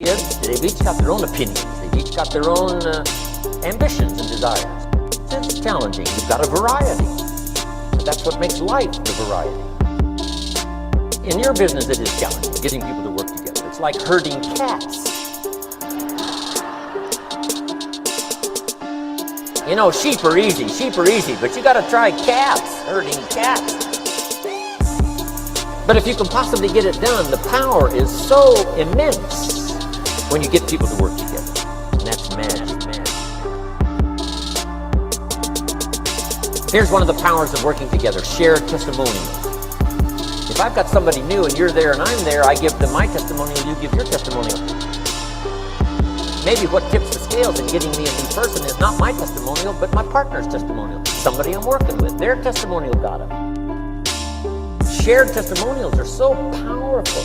kids, they've each got their own opinions. They've each got their own ambitions and desires. It's challenging. You've got a variety. And that's what makes life the variety. In your business, it is challenging, getting people to work together. It's like herding cats. You know, sheep are easy, but you gotta try cats, herding cats. But if you can possibly get it done, the power is so immense when you get people to work together. And that's magic. Here's one of the powers of working together, shared testimonials. If I've got somebody new and you're there and I'm there, I give them my testimonial, you give your testimonial. Maybe what tips the scales in getting me a new person is not my testimonial, but my partner's testimonial. Somebody I'm working with, their testimonial got them. Shared testimonials are so powerful.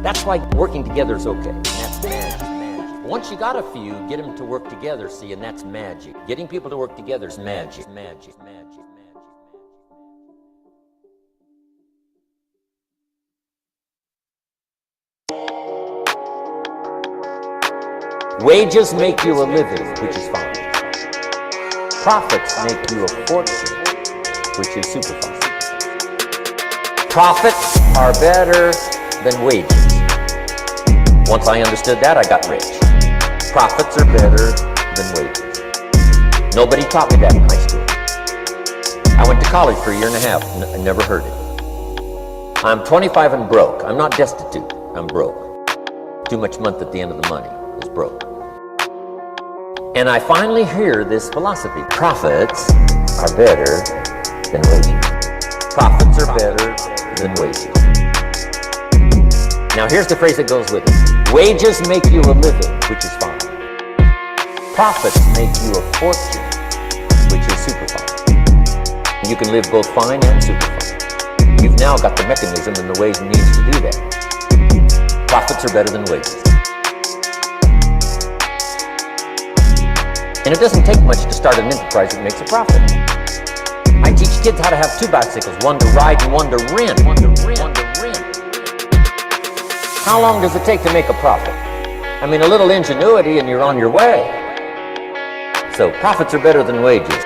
That's why working together is okay. And that's magic. Once you got a few, get them to work together, see, and that's magic. Getting people to work together is magic. Wages make you a living, which is fine. Profits make you a fortune, which is super fine. Profits are better than wages. Once I understood that, I got rich. Profits are better than wages. Nobody taught me that in high school. I went to college for a year and a half, and I never heard it. I'm 25 and broke. I'm not destitute, I'm broke. Too much month at the end of the money is broke. And I finally hear this philosophy. Profits are better than wages. Profits are better than wages. Now here's the phrase that goes with it. Wages make you a living, which is fine. Profits make you a fortune, which is super fine. You can live both fine and super fine. You've now got the mechanism and the ways and means to do that. Profits are better than wages. And it doesn't take much to start an enterprise that makes a profit. I teach kids how to have two bicycles, one to ride and one to rent. How long does it take to make a profit? I mean, a little ingenuity and you're on your way. So profits are better than wages.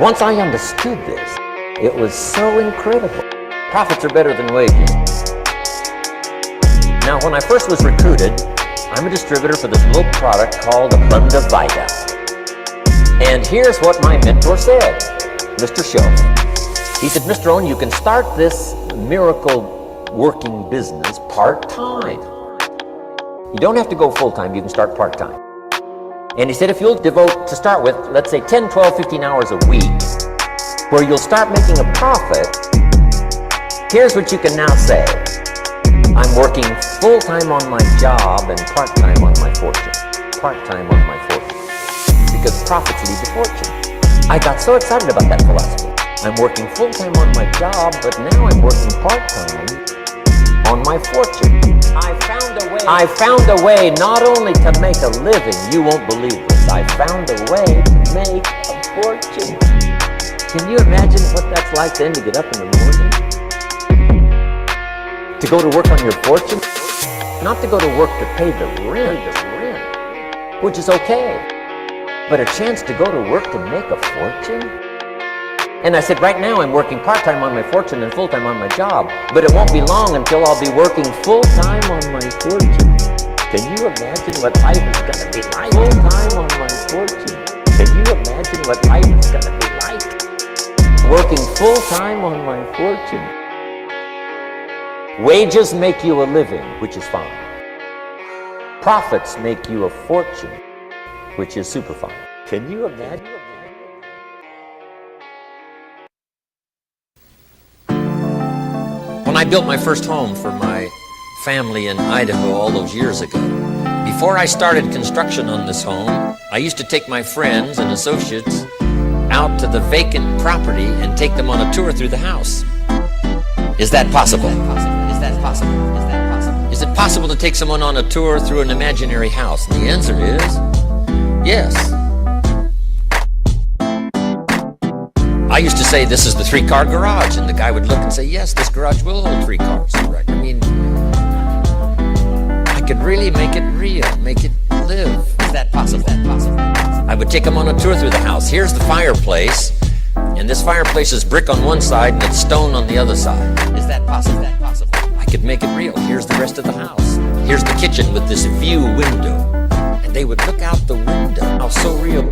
Once I understood this, it was so incredible. Profits are better than wages. Now, when I first was recruited, I'm a distributor for this little product called Abunda Vita. And here's what my mentor said, Mr. Show. He said, Mr. Owen, you can start this miracle working business part-time. You don't have to go full-time, you can start part-time. And he said, if you'll devote, to start with, let's say 10, 12, 15 hours a week, where you'll start making a profit, here's what you can now say. I'm working full-time on my job and part-time on my fortune. Part-time on my fortune. Because profits lead to fortune. I got so excited about that philosophy. I'm working full-time on my job, but now I'm working part-time on my fortune. I found a way not only to make a living, you won't believe this, I found a way to make a fortune. Can you imagine what that's like then to get up in the morning? To go to work on your fortune? Not to go to work to pay the rent, which is okay. But a chance to go to work to make a fortune? And I said, right now I'm working part-time on my fortune and full-time on my job, but it won't be long until I'll be working full-time on my fortune. Can you imagine what life is going to be like? Full-time on my fortune. Can you imagine what life is going to be like? Working full-time on my fortune. Wages make you a living, which is fine. Profits make you a fortune, which is super fine. Can you imagine? When I built my first home for my family in Idaho all those years ago, before I started construction on this home, I used to take my friends and associates out to the vacant property and take them on a tour through the house. Is that possible? Is it possible to take someone on a tour through an imaginary house? And the answer is yes. I used to say, this is the 3-car garage, and the guy would look and say, yes, this garage will hold 3 cars. Right? I mean, I could really make it real, make it live. Is that possible? I would take them on a tour through the house. Here's the fireplace, and this fireplace is brick on one side and it's stone on the other side. Is that possible? I could make it real. Here's the rest of the house. Here's the kitchen with this view window, and they would look out the window. How so real,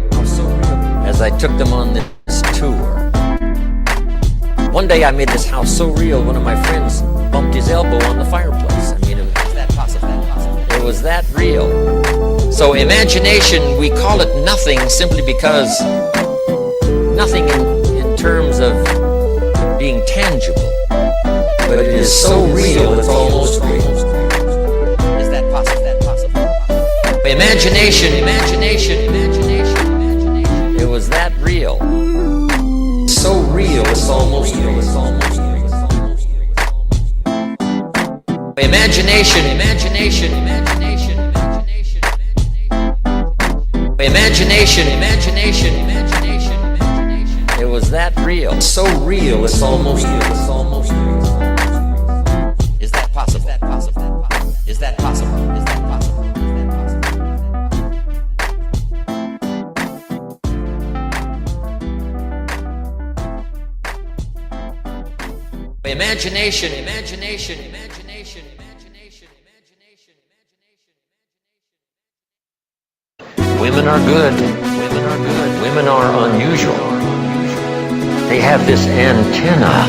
as I took them on this tour. One day I made this house so real, one of my friends bumped his elbow on the fireplace. I mean, it was that real. So imagination, we call it nothing simply because nothing in terms of being tangible, but it is so real it's almost real. Is that possible? Imagination, it was that real. So real it's almost real. Imagination, it was that real. So real it's almost real. Is that possible? Is that possible? Imagination. Women are good. Women are unusual. They have this antenna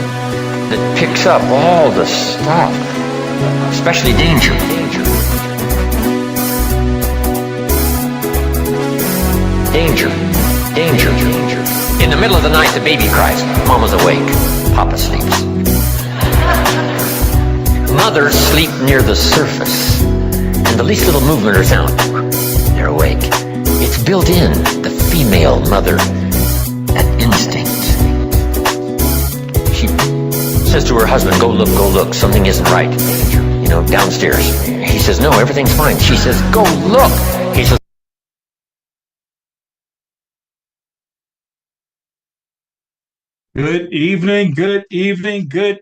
that picks up all the stuff, especially danger. In the middle of the night, the baby cries. Mama's awake. Papa sleeps. Mothers sleep near the surface, and the least little movement or sound, they're awake. It's built in, the female mother, that instinct. She says to her husband, go look, something isn't right. Downstairs. He says, no, everything's fine. She says, go look. He says, Good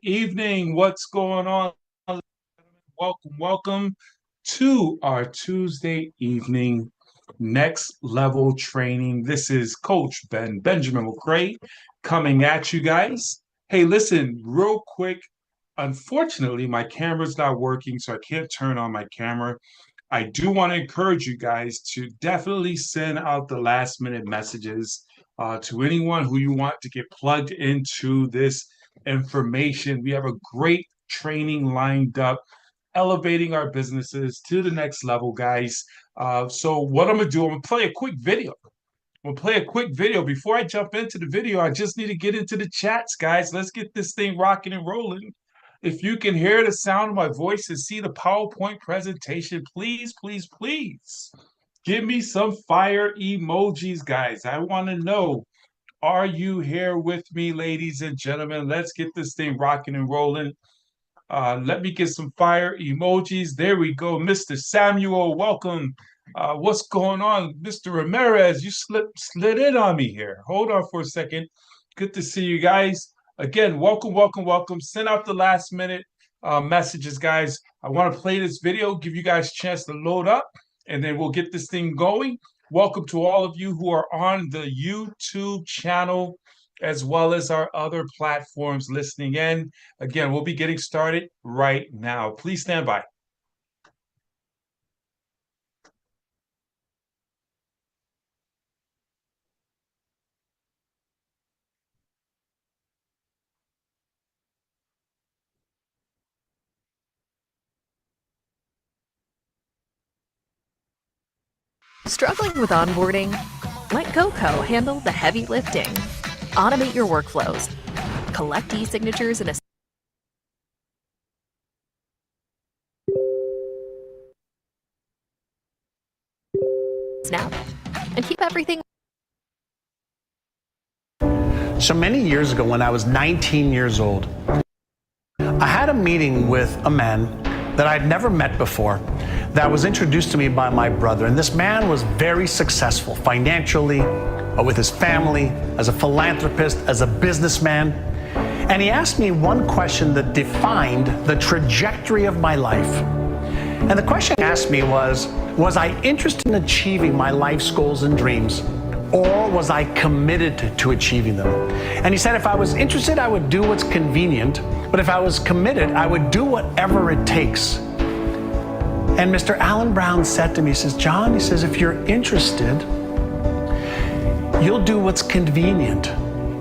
evening. What's going on? Welcome to our Tuesday evening next level training. This is Coach Benjamin McCray coming at you guys. Hey, listen, real quick. Unfortunately, my camera's not working, so I can't turn on my camera. I do want to encourage you guys to definitely send out the last minute messages to anyone who you want to get plugged into this information. We have a great training lined up, elevating our businesses to the next level, guys. So what I'm going to do, I'm going to play a quick video. Before I jump into the video, I just need to get into the chats, guys. Let's get this thing rocking and rolling. If you can hear the sound of my voice and see the PowerPoint presentation, please give me some fire emojis, guys. I want to know, are you here with me, ladies and gentlemen? Let's get this thing rocking and rolling. Let me get some fire emojis. There we go. Mr. Samuel, welcome. What's going on? Mr. Ramirez, you slid in on me here. Hold on for a second. Good to see you guys. Again, welcome. Send out the last minute messages, guys. I want to play this video, give you guys a chance to load up, and then we'll get this thing going. Welcome to all of you who are on the YouTube channel, as well as our other platforms listening in. Again, we'll be getting started right now. Please stand by. Struggling with onboarding? Let GoCo handle the heavy lifting. Automate your workflows. Collect e-signatures in a snap and keep everything. So many years ago, when I was 19 years old, I had a meeting with a man that I'd never met before that was introduced to me by my brother. And this man was very successful financially, with his family, as a philanthropist, as a businessman. And he asked me one question that defined the trajectory of my life. And the question he asked me was I interested in achieving my life's goals and dreams, or was I committed to achieving them? And he said if I was interested, I would do what's convenient, but if I was committed, I would do whatever it takes. And Mr. Alan Brown said to me, he says, John, he says, if you're interested, you'll do what's convenient.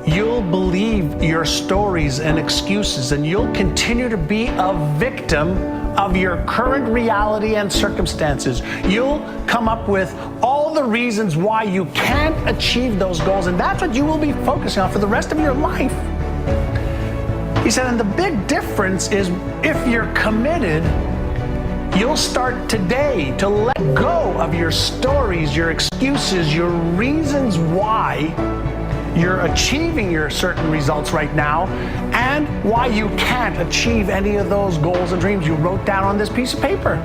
You'll believe your stories and excuses, and you'll continue to be a victim of your current reality and circumstances. You'll come up with all the reasons why you can't achieve those goals, and that's what you will be focusing on for the rest of your life. He said, and the big difference is if you're committed, you'll start today to let go of your stories, your excuses, your reasons why you're achieving your certain results right now, and why you can't achieve any of those goals and dreams you wrote down on this piece of paper.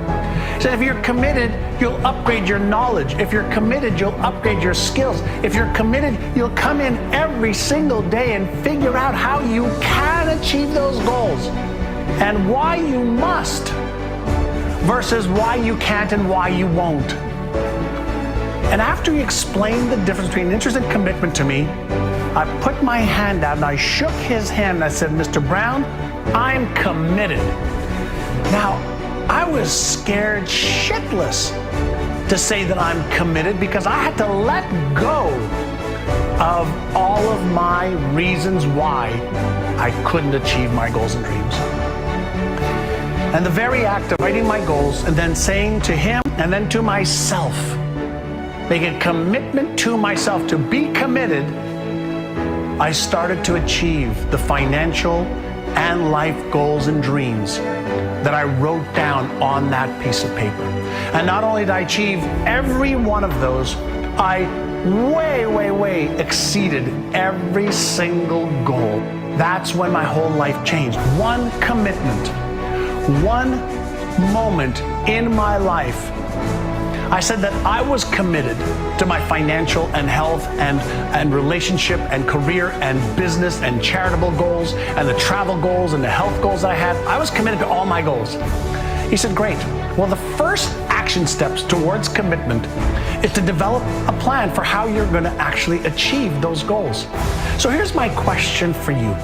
He said if you're committed, you'll upgrade your knowledge. If you're committed, you'll upgrade your skills. If you're committed, you'll come in every single day and figure out how you can achieve those goals and why you must versus why you can't and why you won't. And after he explained the difference between interest and commitment to me, I put my hand out and I shook his hand and I said, Mr. Brown, I'm committed. Now, I was scared shitless to say that I'm committed because I had to let go of all of my reasons why I couldn't achieve my goals and dreams. And the very act of writing my goals and then saying to him and then to myself, make a commitment to myself to be committed, I started to achieve the financial and life goals and dreams that I wrote down on that piece of paper. And not only did I achieve every one of those, I way exceeded every single goal. That's when my whole life changed. One commitment, one moment in my life, I said that I was committed to my financial and health and relationship and career and business and charitable goals and the travel goals and the health goals I had. I was committed to all my goals. He said, great. Well, the first action steps towards commitment is to develop a plan for how you're going to actually achieve those goals. So here's my question for you.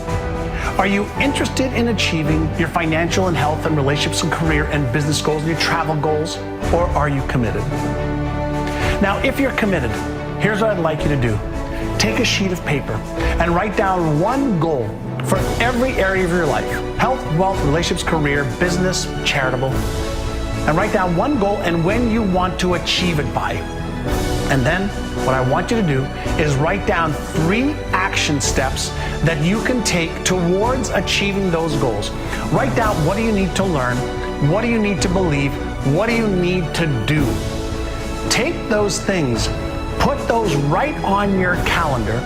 Are you interested in achieving your financial and health and relationships and career and business goals and your travel goals, or are you committed? Now, if you're committed, here's what I'd like you to do. Take a sheet of paper and write down one goal for every area of your life: health, wealth, relationships, career, business, charitable. And write down one goal and when you want to achieve it by. And then what I want you to do is write down 3 action steps that you can take towards achieving those goals. Write down, what do you need to learn? What do you need to believe? What do you need to do? Take those things, put those right on your calendar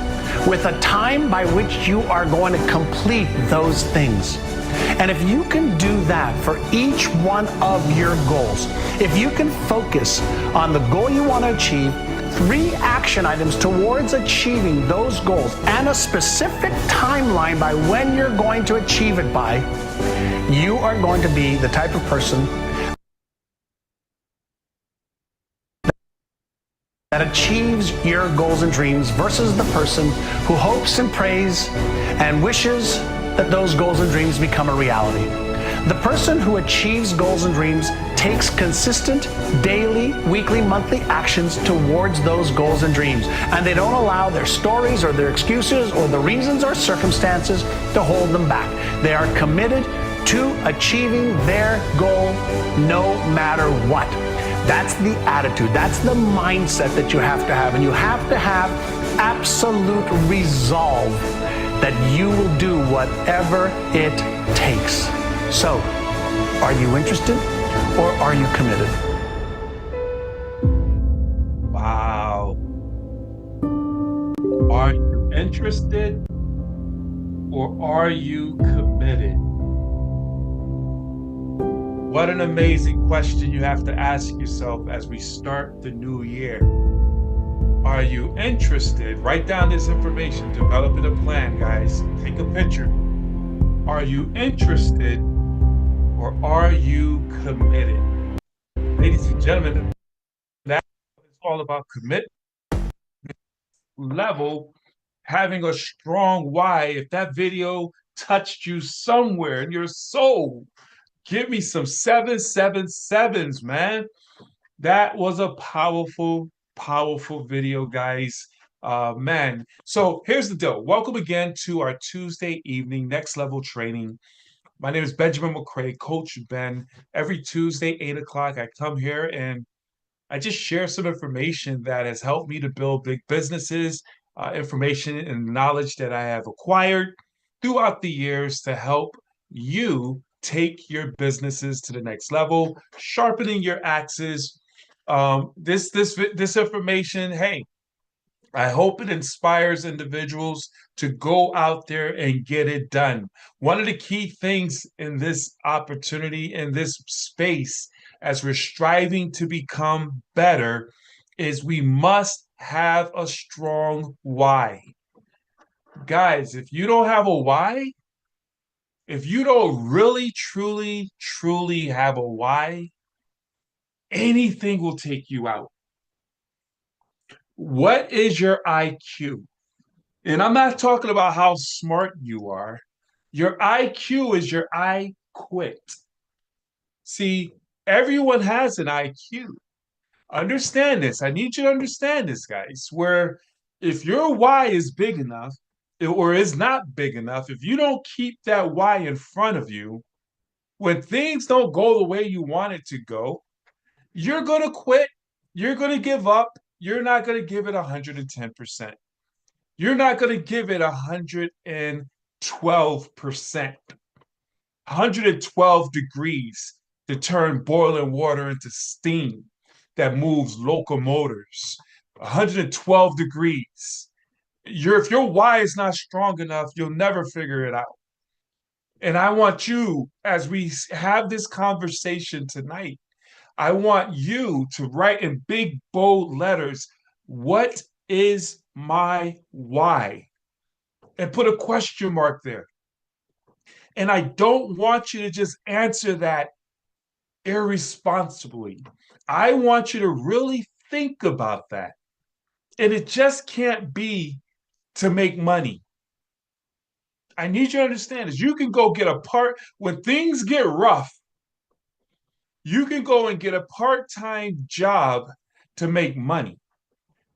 with a time by which you are going to complete those things. And if you can do that for each one of your goals, if you can focus on the goal you want to achieve, 3 action items towards achieving those goals, and a specific timeline by when you're going to achieve it by, you are going to be the type of person that achieves your goals and dreams versus the person who hopes and prays and wishes that those goals and dreams become a reality. The person who achieves goals and dreams takes consistent daily, weekly, monthly actions towards those goals and dreams. And they don't allow their stories or their excuses or the reasons or circumstances to hold them back. They are committed to achieving their goal no matter what. That's the attitude. That's the mindset that you have to have. And you have to have absolute resolve that you will do whatever it takes. So, are you interested or are you committed? Wow. Are you interested or are you committed? What an amazing question you have to ask yourself as we start the new year. Are you interested? Write down this information, develop it a plan, guys. Take a picture. Are you interested or are you committed? ladies and gentlemen, that is all about commitment level, having a strong why. If that video touched you somewhere in your soul, give me some 777s, man. That was a powerful, powerful video, guys. Man. So here's the deal. Welcome again to our Tuesday evening next level training. My name is Benjamin McCray, Coach Ben. Every Tuesday, 8 o'clock, I come here and I just share some information that has helped me to build big businesses, information and knowledge that I have acquired throughout the years to help you take your businesses to the next level, sharpening your axes. This information, hey, I hope it inspires individuals to go out there and get it done. One of the key things in this opportunity, in this space, as we're striving to become better, is we must have a strong why. Guys, if you don't have a why, if you don't really, truly, truly have a why, anything will take you out. What is your IQ? And I'm not talking about how smart you are. Your IQ is your I quit. See, everyone has an IQ. Understand this. I need you to understand this, guys. Where if your why is big enough or is not big enough, if you don't keep that why in front of you, when things don't go the way you want it to go, you're going to quit. You're going to give up. You're not going to give it 110%. You're not going to give it 112%. 112 degrees to turn boiling water into steam that moves locomotives. 112 degrees. If your why is not strong enough, you'll never figure it out. And I want you, as we have this conversation tonight, I want you to write in big, bold letters, what is my why? And put a question mark there. And I don't want you to just answer that irresponsibly. I want you to really think about that. And it just can't be to make money. I need you to understand this. You can go get a when things get rough, you can go and get a part-time job to make money.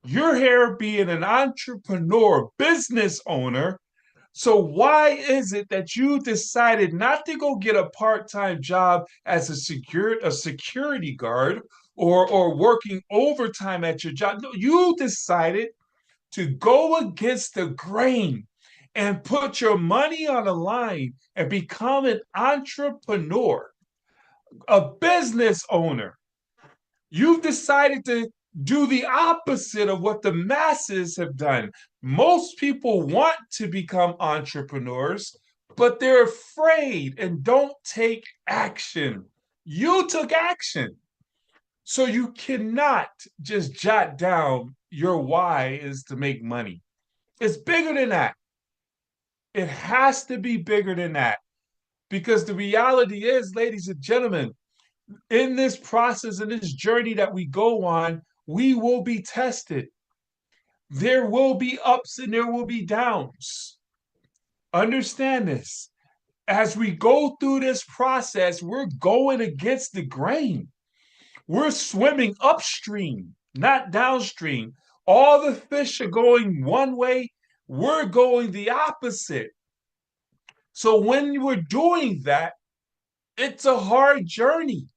You're here being an entrepreneur, business owner. So why is it that you decided not to go get a part-time job as a security guard or working overtime at your job? No, you decided to go against the grain and put your money on the line and become an entrepreneur, a business owner. You've decided to do the opposite of what the masses have done. Most people want to become entrepreneurs, but they're afraid and don't take action. You took action. So you cannot just jot down your why is to make money. It's bigger than that. It has to be bigger than that. Because the reality is, ladies and gentlemen, in this process, in this journey that we go on, we will be tested. There will be ups and there will be downs. Understand this. As we go through this process, we're going against the grain. We're swimming upstream, not downstream. All the fish are going one way, we're going the opposite. So when we're doing that, it's a hard journey.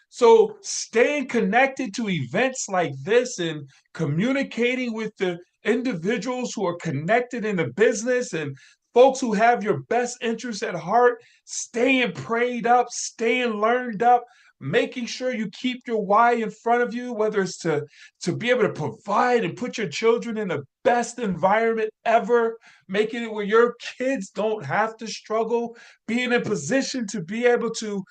So staying connected to events like this and communicating with the individuals who are connected in the business and folks who have your best interests at heart, staying prayed up, staying learned up, making sure you keep your why in front of you, whether it's to be able to provide and put your children in the best environment ever, making it where your kids don't have to struggle, being in position to be able to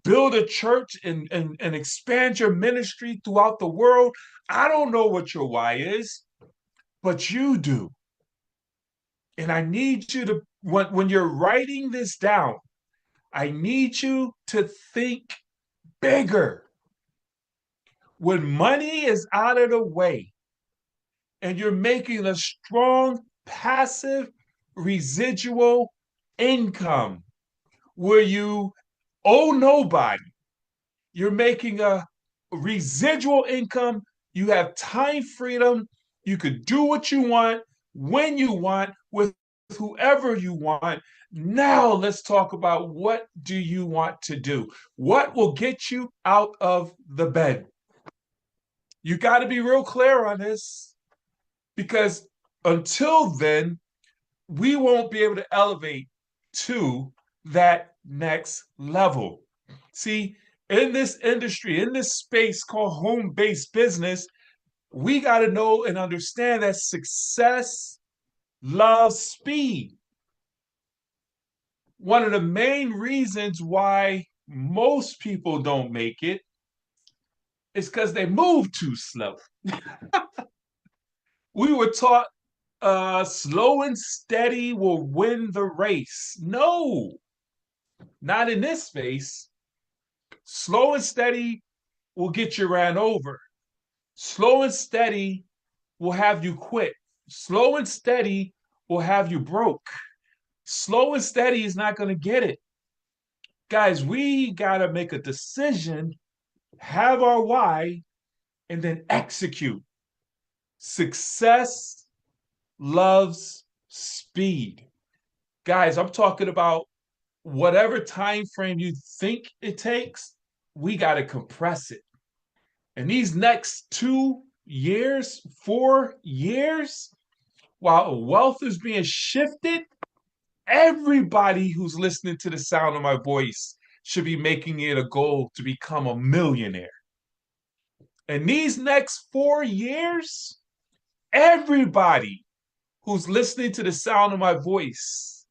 build a church and expand your ministry throughout the world. I don't know what your why is, but you do. And I need you to, when you're writing this down, I need you to think bigger. When money is out of the way and you're making a strong passive residual income where you owe nobody, you're making a residual income, you have time freedom, you could do what you want, when you want, with whoever you want. Now let's talk about what do you want to do? What will get you out of the bed? You got to be real clear on this because until then, we won't be able to elevate to that next level. See, in this industry, in this space called home based business, we got to know and understand that success loves speed. One of the main reasons why most people don't make it is because they move too slow. We were taught slow and steady will win the race. No, not in this space. Slow and steady will get you ran over. Slow and steady will have you quit. Slow and steady will have you broke. Slow and steady is not going to get it. Guys, we got to make a decision, have our why, and then execute. Success loves speed. Guys, I'm talking about whatever time frame you think it takes, we got to compress it. And these next 2 years, 4 years, while wealth is being shifted, everybody who's listening to the sound of my voice should be making it a goal to become a millionaire. And these next 4 years, everybody who's listening to the sound of my voice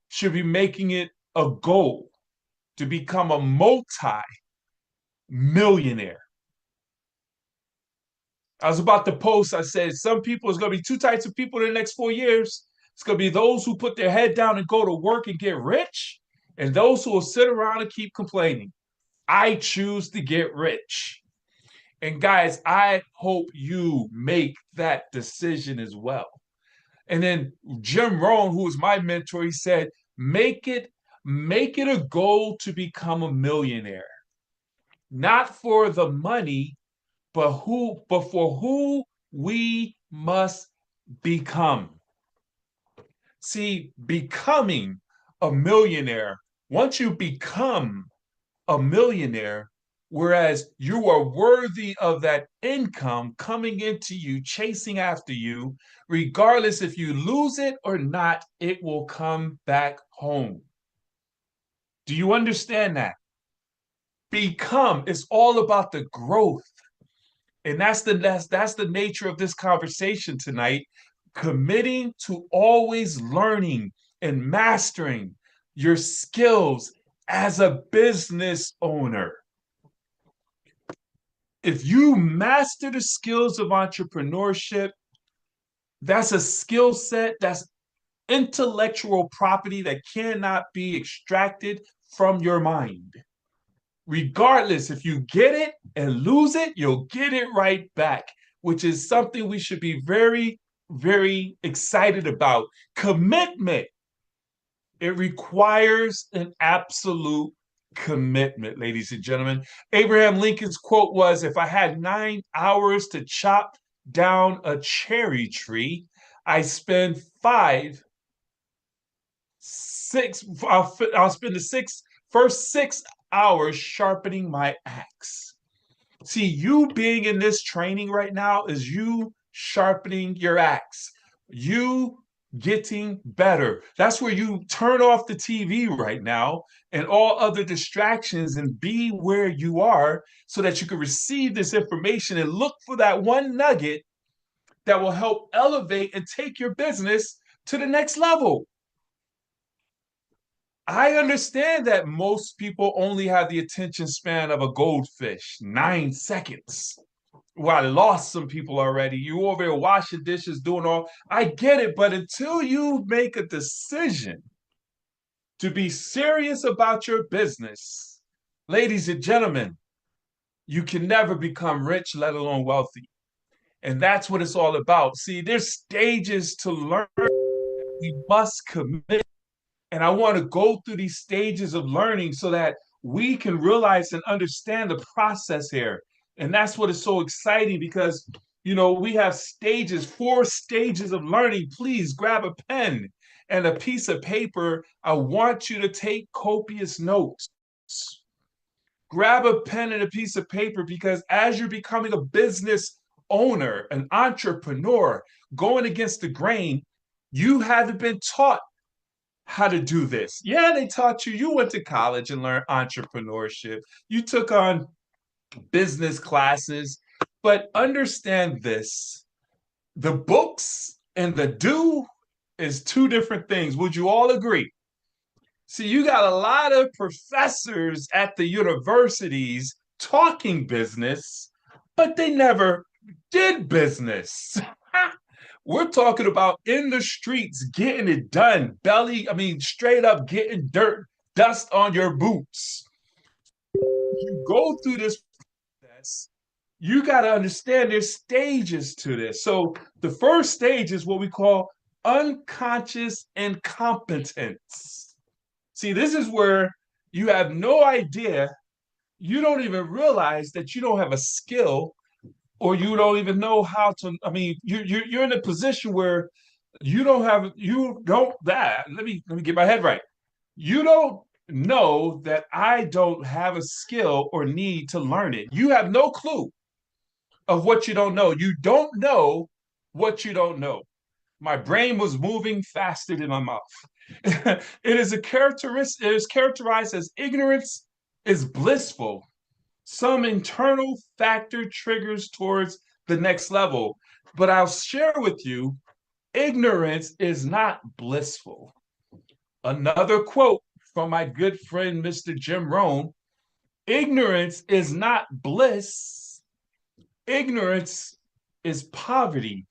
should be making it a goal to become a multi-millionaire. I was about to post, I said, some people, there's going to be two types of people in the next 4 years. It's going to be those who put their head down and go to work and get rich, and those who will sit around and keep complaining. I choose to get rich. And guys, I hope you make that decision as well. And then Jim Rohn, who was my mentor, he said, make it a goal to become a millionaire. Not for the money, but for who we must become. See, becoming a millionaire, once you become a millionaire, whereas you are worthy of that income coming into you, chasing after you, regardless if you lose it or not, it will come back home. Do you understand that? Become is all about the growth. And that's the nature of this conversation tonight, committing to always learning and mastering your skills as a business owner. If you master the skills of entrepreneurship, that's a skill set, that's intellectual property that cannot be extracted from your mind. Regardless, if you get it and lose it, you'll get it right back, which is something we should be very, very excited about. Commitment. It requires an absolute commitment, ladies and gentlemen. Abraham Lincoln's quote was, if I had 9 hours to chop down a cherry tree, I spend I'll spend the first 6 hours sharpening my axe. See, you being in this training right now is you sharpening your axe. You getting better. That's where you turn off the TV right now and all other distractions and be where you are so that you can receive this information and look for that one nugget that will help elevate and take your business to the next level. I understand that most people only have the attention span of a goldfish, 9 seconds. Well, I lost some people already. You over there washing dishes, doing all. I get it, but until you make a decision to be serious about your business, ladies and gentlemen, you can never become rich, let alone wealthy. And that's what it's all about. See, there's stages to learn. We must commit. And I want to go through these stages of learning so that we can realize and understand the process here. And that's what is so exciting because, we have stages, 4 stages of learning. Please grab a pen and a piece of paper. I want you to take copious notes. Grab a pen and a piece of paper because as you're becoming a business owner, an entrepreneur, going against the grain, you haven't been taught how to do this. Yeah, they taught you. You went to college and learned entrepreneurship. You took on business classes, but understand this. The books and the do is 2 different things. Would you all agree? See, you got a lot of professors at the universities talking business, but they never did business. We're talking about in the streets, getting it done, straight up getting dust on your boots. You go through this process, you got to understand there's stages to this. So the first stage is what we call unconscious incompetence. See, this is where you have no idea, you don't even realize that you don't have a skill or you don't even know how to. You're in a position where let me get my head right. You don't know that I don't have a skill or need to learn it. You have no clue of what you don't know. You don't know what you don't know. My brain was moving faster than my mouth. It is characterized as ignorance is blissful. Some internal factor triggers towards the next level. But I'll share with you, ignorance is not blissful. Another quote from my good friend, Mr. Jim Rohn, ignorance is not bliss. Ignorance is poverty.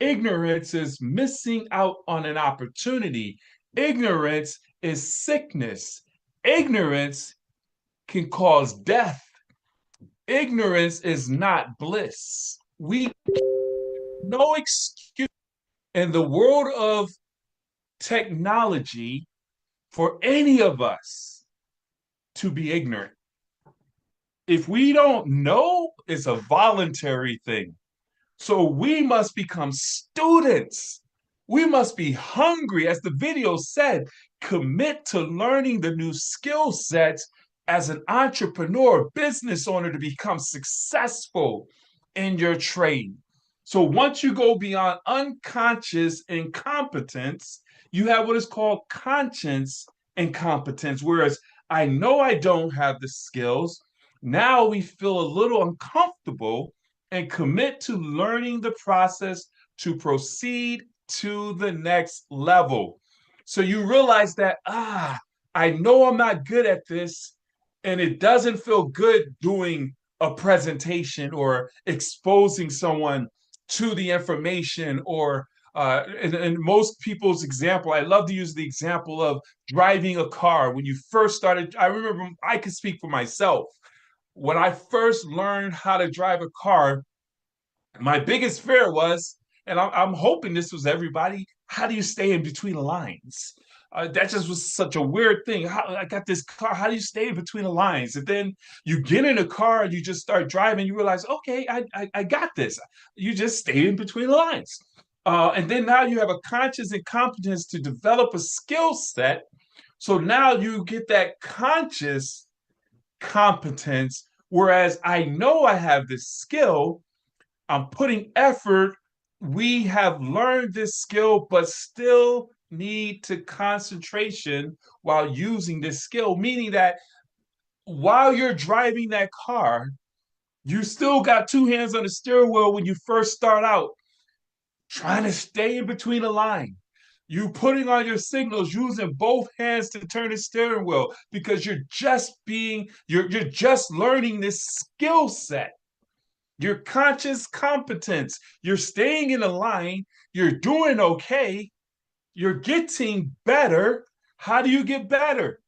Ignorance is missing out on an opportunity. Ignorance is sickness. Ignorance can cause death. Ignorance is not bliss. We no excuse in the world of technology for any of us to be ignorant. If we don't know, it's a voluntary thing. So we must become students. We must be hungry, as the video said, commit to learning the new skill sets as an entrepreneur, business owner to become successful in your trade. So once you go beyond unconscious incompetence, you have what is called conscious incompetence, whereas I know I don't have the skills. Now we feel a little uncomfortable and commit to learning the process to proceed to the next level. So you realize that, I know I'm not good at this, and it doesn't feel good doing a presentation or exposing someone to the information or in most people's example, I love to use the example of driving a car. When you first started, I remember I could speak for myself. When I first learned how to drive a car, my biggest fear was, and I'm hoping this was everybody, how do you stay in between the lines? That just was such a weird thing. I got this car. How do you stay in between the lines? And then you get in a car and you just start driving. You realize, okay, I got this. You just stay in between the lines. And then now you have a conscious incompetence to develop a skill set. So now you get that conscious competence, whereas I know I have this skill, I'm putting effort. We have learned this skill, but still need to concentration while using this skill, meaning that while you're driving that car, you still got 2 hands on the steering wheel when you first start out, trying to stay in between the line. You putting on your signals, using both hands to turn the steering wheel because you're just learning this skill set. Your conscious competence. You're staying in a line. You're doing okay. You're getting better. How do you get better?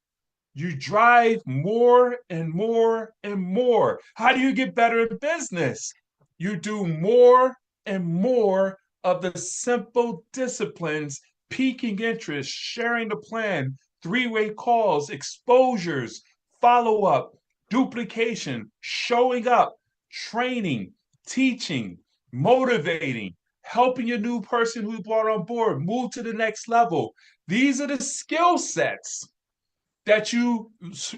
You drive more and more and more. How do you get better in business? You do more and more of the simple disciplines, piquing interest, sharing the plan, three-way calls, exposures, follow-up, duplication, showing up, training, teaching, motivating, helping your new person who you brought on board move to the next level. These are the skill sets that you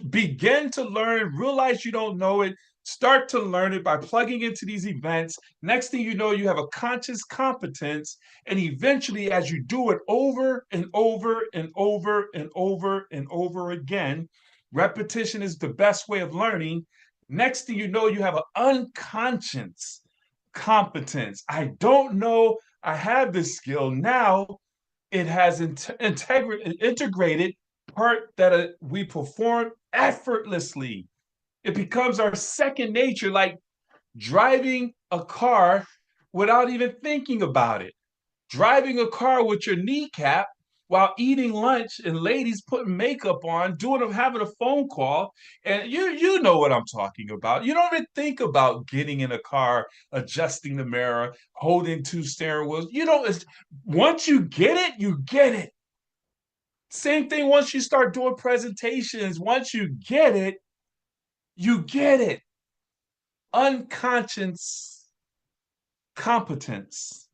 begin to learn, realize you don't know it, start to learn it by plugging into these events. Next thing you know, you have a conscious competence. And eventually, as you do it over and over and over and over and over again, repetition is the best way of learning. Next thing you know, you have an unconscious competence. I don't know I have this skill. Now it has integrated part that we perform effortlessly. It becomes our second nature, like driving a car without even thinking about it. Driving a car with your kneecap while eating lunch and ladies putting makeup on, having a phone call, and you know what I'm talking about. You don't even think about getting in a car, adjusting the mirror, holding two steering wheels. You don't. Once you get it, you get it. Same thing once you start doing presentations. Once you get it, you get it. Unconscious competence.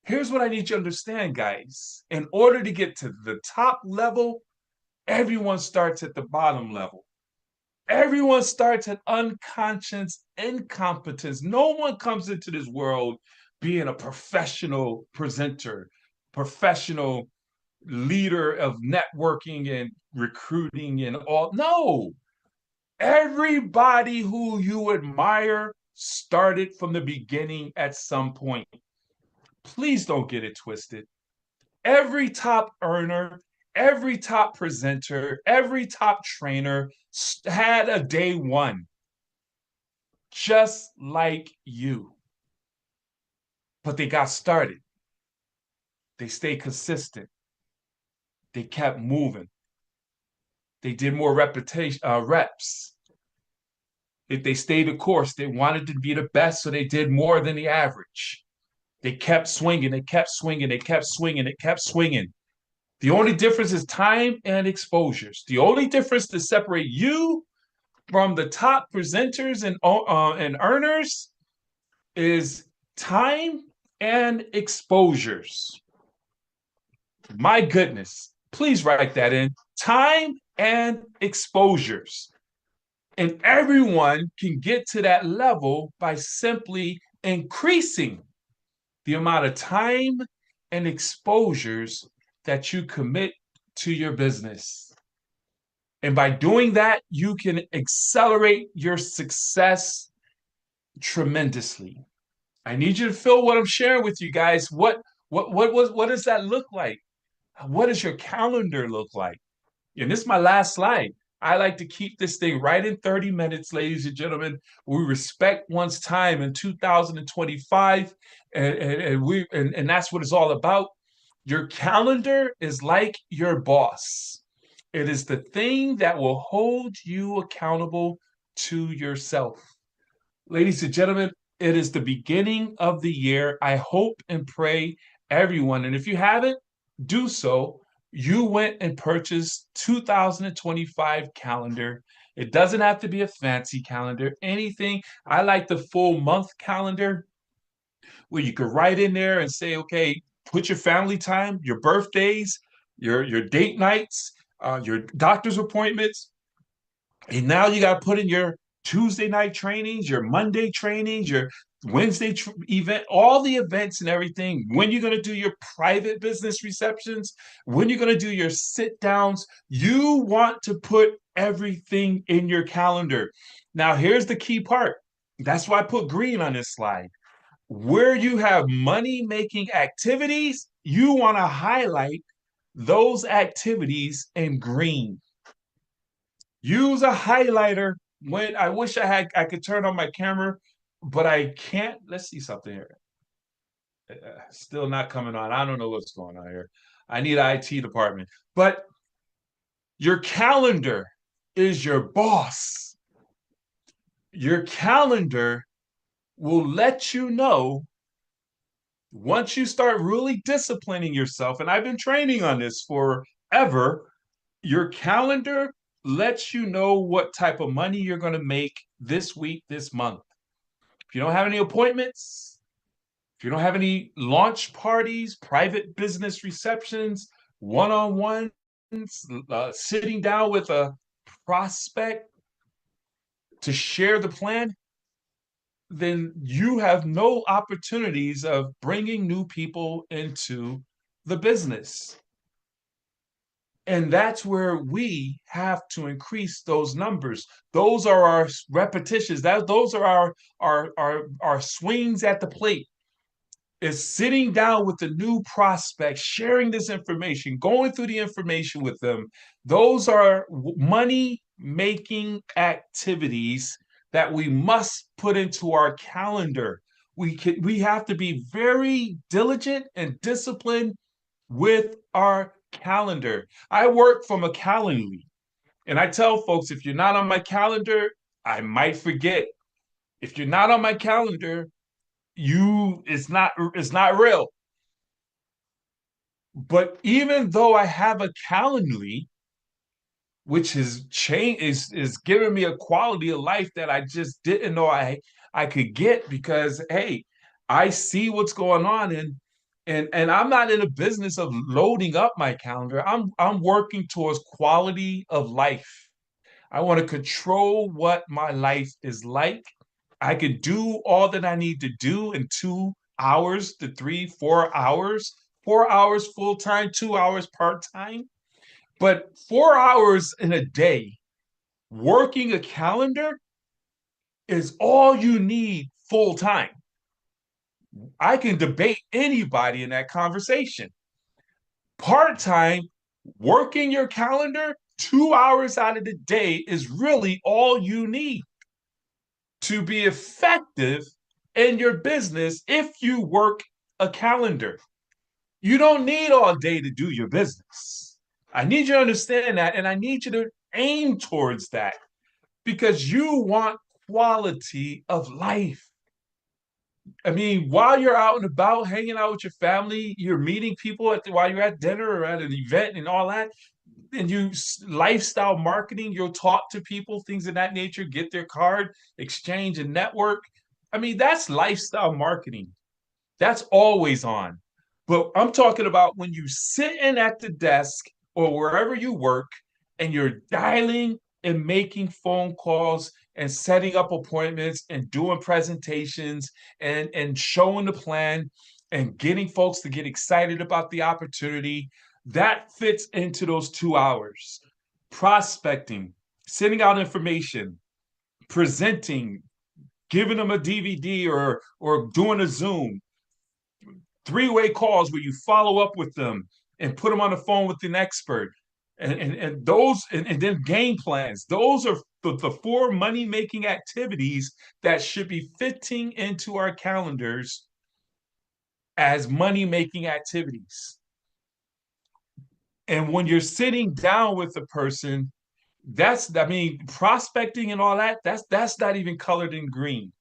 Here's what I need you to understand, guys. In order to get to the top level, everyone starts at the bottom level. Everyone starts at unconscious incompetence. No one comes into this world being a professional presenter, professional leader of networking and recruiting and all. No, everybody who you admire started from the beginning at some point. Please don't get it twisted. Every top earner, every top presenter, every top trainer had a day one, just like you. But they got started. They stayed consistent. They kept moving. They did more reps. If they stayed the course, they wanted to be the best, so they did more than the average. They kept swinging, they kept swinging, they kept swinging, they kept swinging. The only difference is time and exposures. The only difference to separate you from the top presenters and earners is time and exposures. My goodness, please write that in. Time and exposures. And everyone can get to that level by simply increasing the amount of time and exposures that you commit to your business. And by doing that, you can accelerate your success tremendously. I need you to feel what I'm sharing with you guys. What does that look like? What does your calendar look like? And this is my last slide. I like to keep this thing right in 30 minutes, ladies and gentlemen. We respect one's time in 2025, and that's what it's all about. Your calendar is like your boss. It is the thing that will hold you accountable to yourself. Ladies and gentlemen, it is the beginning of the year. I hope and pray everyone, and if you haven't, do so. You went and purchased 2025 calendar. It doesn't have to be a fancy calendar, anything. I like the full month calendar where you could write in there and say, okay, put your family time, your birthdays, your date nights, your doctor's appointments. And now you got to put in your Tuesday night trainings, your Monday trainings, your Wednesday event, all the events and everything. When you're going to do your private business receptions, when you're going to do your sit downs, you want to put everything in your calendar. Now, here's the key part. That's why I put green on this slide. Where you have money making activities, you want to highlight those activities in green. Use a highlighter. When I wish I could turn on my camera, but I can't. Let's see something here. Still not coming on. I don't know what's going on here. I need an IT department. But your calendar is your boss. Your calendar will let you know once you start really disciplining yourself. And I've been training on this forever. Your calendar lets you know what type of money you're going to make this week, this month. If you don't have any appointments, if you don't have any launch parties, private business receptions, one-on-ones, sitting down with a prospect to share the plan, then you have no opportunities of bringing new people into the business. And that's where we have to increase those numbers. Those are our repetitions. Those are our swings at the plate. Is sitting down with the new prospect, sharing this information, going through the information with them. Those are money making activities that we must put into our calendar. We have to be very diligent and disciplined with our calendar. I work from a Calendly, and I tell folks, if you're not on my calendar, I might forget. If you're not on my calendar, it's not real. But even though I have a Calendly, which has changed, is giving me a quality of life that I just didn't know I could get, because hey, I see what's going on, and I'm not in the business of loading up my calendar. I'm working towards quality of life. I want to control what my life is like. I could do all that I need to do in 2 hours to 3, 4 hours, 4 hours full time, 2 hours part time. But 4 hours in a day, working a calendar is all you need full time. I can debate anybody in that conversation. Part time, working your calendar 2 hours out of the day is really all you need to be effective in your business if you work a calendar. You don't need all day to do your business. I need you to understand that, and I need you to aim towards that, because you want quality of life. I mean, while you're out and about hanging out with your family, you're meeting people while you're at dinner or at an event and all that, and you lifestyle marketing, you'll talk to people, things of that nature, get their card, exchange and network. I mean, that's lifestyle marketing. That's always on. But I'm talking about when you sitting at the desk or wherever you work and you're dialing and making phone calls and setting up appointments and doing presentations and showing the plan and getting folks to get excited about the opportunity. That fits into those 2 hours. Prospecting, sending out information, presenting, giving them a DVD or doing a Zoom, three-way calls where you follow up with them and put them on the phone with an expert, and those and then game plans. Those are the four money-making activities that should be fitting into our calendars as money-making activities. And when you're sitting down with a person, I mean, prospecting and all that, that's not even colored in green.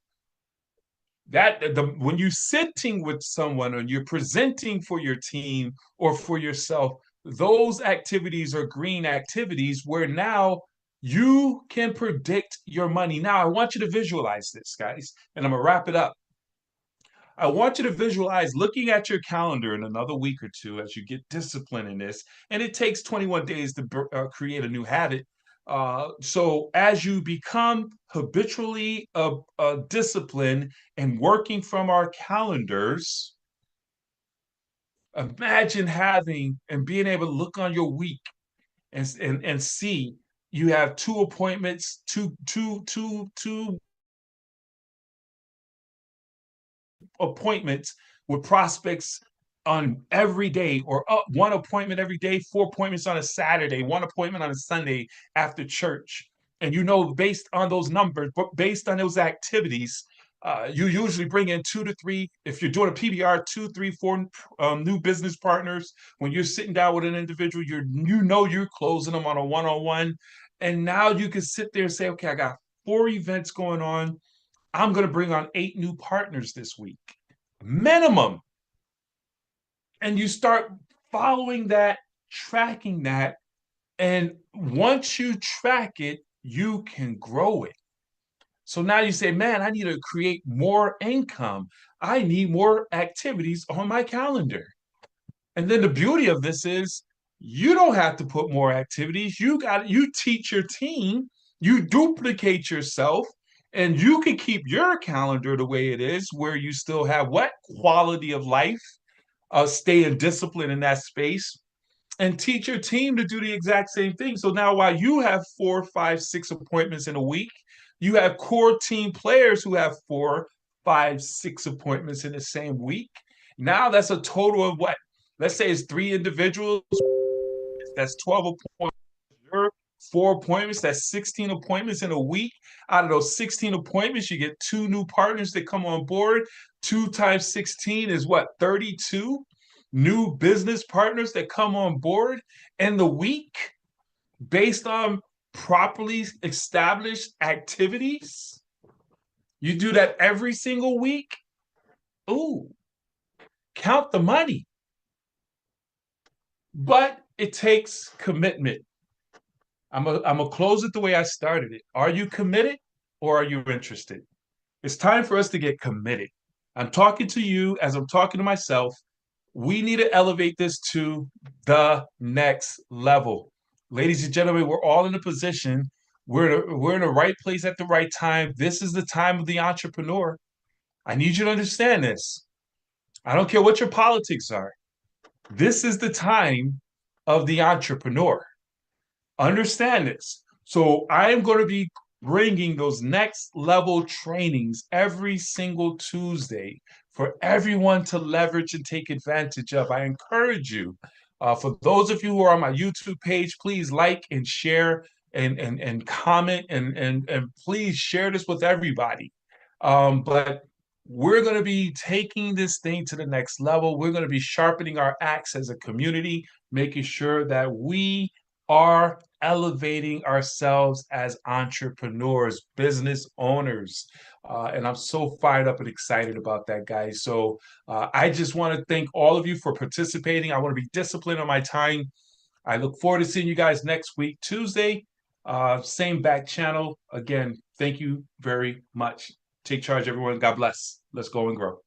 When you're sitting with someone and you're presenting for your team or for yourself, those activities are green activities where now you can predict your money. Now, I want you to visualize this, guys, and I'm gonna wrap it up. I want you to visualize looking at your calendar in another week or two as you get disciplined in this. And it takes 21 days to create a new habit. So as you become habitually disciplined and working from our calendars, imagine having and being able to look on your week and see you have two appointments, two appointments with prospects on every day, or one appointment every day, 4 appointments on a Saturday, one appointment on a Sunday after church. And based on those numbers, but based on those activities, you usually bring in 2 to 3, if you're doing a PBR, 2, 3, 4 new business partners. When you're sitting down with an individual, you're closing them on a one-on-one. And now you can sit there and say, okay, I got 4 events going on. I'm going to bring on 8 new partners this week, minimum. And you start following that, tracking that. And once you track it, you can grow it. So now you say, man, I need to create more income. I need more activities on my calendar. And then the beauty of this is you don't have to put more activities. You teach your team, you duplicate yourself, and you can keep your calendar the way it is, where you still have what? Quality of life, staying disciplined in that space, and teach your team to do the exact same thing. So now, while you have 4, 5, 6 appointments in a week, you have core team players who have 4, 5, 6 appointments in the same week. Now that's a total of what? Let's say it's 3 individuals. That's 12 appointments. 4 appointments. That's 16 appointments in a week. Out of those 16 appointments, you get 2 new partners that come on board. 2 times 16 is what? 32 new business partners that come on board in the week based on properly established activities. You do that every single week. Ooh, count the money. But it takes commitment. I'm gonna close it the way I started it. Are you committed or are you interested? It's time for us to get committed. I'm talking to you as I'm talking to myself. We need to elevate this to the next level. Ladies and gentlemen, we're all in a position. We're in the right place at the right time. This is the time of the entrepreneur. I need you to understand this. I don't care what your politics are. This is the time of the entrepreneur. Understand this. So I am going to be bringing those next level trainings every single Tuesday for everyone to leverage and take advantage of. I encourage you. For those of you who are on my YouTube page, please like and share and comment and please share this with everybody. But we're going to be taking this thing to the next level. We're going to be sharpening our axe as a community, making sure that we are elevating ourselves as entrepreneurs, business owners. And I'm so fired up and excited about that, guys. So I just want to thank all of you for participating. I want to be disciplined on my time. I look forward to seeing you guys next week, Tuesday, same back channel. Again, thank you very much. Take charge, everyone. God bless. Let's go and grow.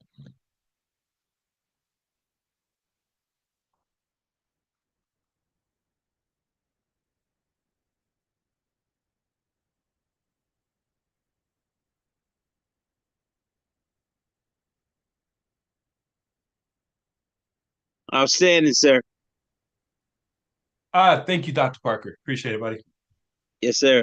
Outstanding, sir. Thank you, Dr. Parker. Appreciate it, buddy. Yes, sir.